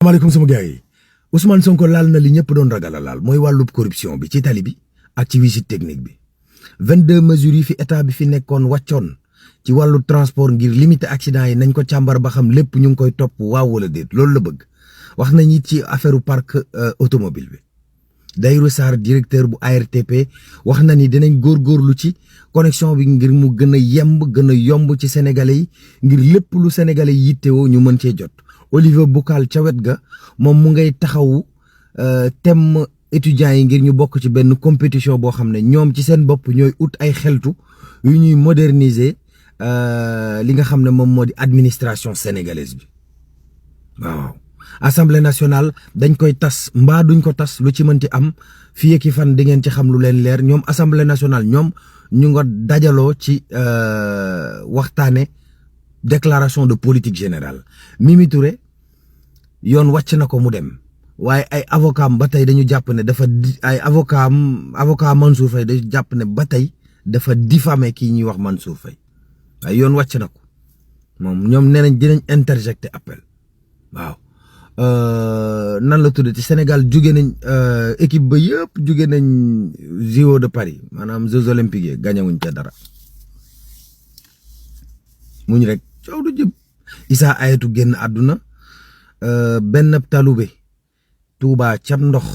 asalaamaaleykum sama gars yi Ousmane Sonko laal na li ñëpp doon ragal a laal mooy wàllub corruption bi ci tali bi ak ci visite technique bi 22 mesures yi fi état bi fi nekkoon wàccoon ci wàllu transport ngir limiter accident yi nañ ko càmbar ba xam lépp ñu ngi koy topp waaw wala déet loolu la bëgg. wax nañ it ci affaire parc automobile bi Dahirou Sarr directeur bu ARTP wax na ni dinañ góorgóorlu ci connexion bi ngir mu gën a gën a yomb ci sénégalais yi ngir lépp lu sénégalais yi yittewoo ñu mën cee jot. Olivier Boucal ca wet ga moom mu ngay taxawu thème étudiants yi ngir ñu bokk ci benn compétition boo xam ne ñoom ci seen bopp ñooy ut ay xeltu yu ñuy moderniser li nga xam ne moom moo di administration sénégalaise bi waaw. Assemblée nationale dañ koy tas mbaa duñ ko tas lu ci mën ci am fii ak fan di ngeen ci xam lu leen leer ñoom assemblée nationale ñoom ñu nga dajaloo ci waxtaane déclaration de politique générale. Mimi Touré yoon wàcc na ko mu dem waaye ay avocat am ba tey dañu jàpp ne dafa ay avocat Mansour Faye dañu jàpp ne ba tey dafa diffamé kii ñuy wax Mansour Faye waaye yoon wàcc na ko moom ñoom nee nañ dinañ interjecter appel waaw. nan la tudd ci Sénégal jóge nañ équipe ba yëpp jóge nañ JO de Paris maanaam Jeux olympiques yi gañewuñ ca dara muñ rek coow du jëm. Issa Ayatou génn àdduna benn talube Touba cab ndox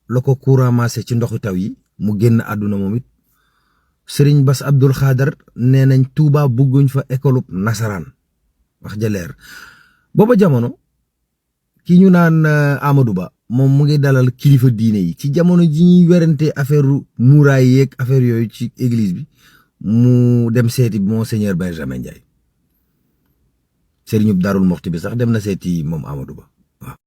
la ko courant massé ci ndoxu taw yi mu génn àdduna moom it. Serigne Bass Abdoul Khadar nee nañ Touba bugguñ fa école nasaraan wax ja leer booba jamono ki ñu naan Amadou Ba moom mu ngi dalal kilifa diine yi ci jamono ji ñuy werante affaire muuraay yeeg affaire yooyu ci église bi mu dem seeti Monseigneur Benjamin Ndiaye Serigne Darou Mokhti bi sax dem na seeti moom Amadou Ba.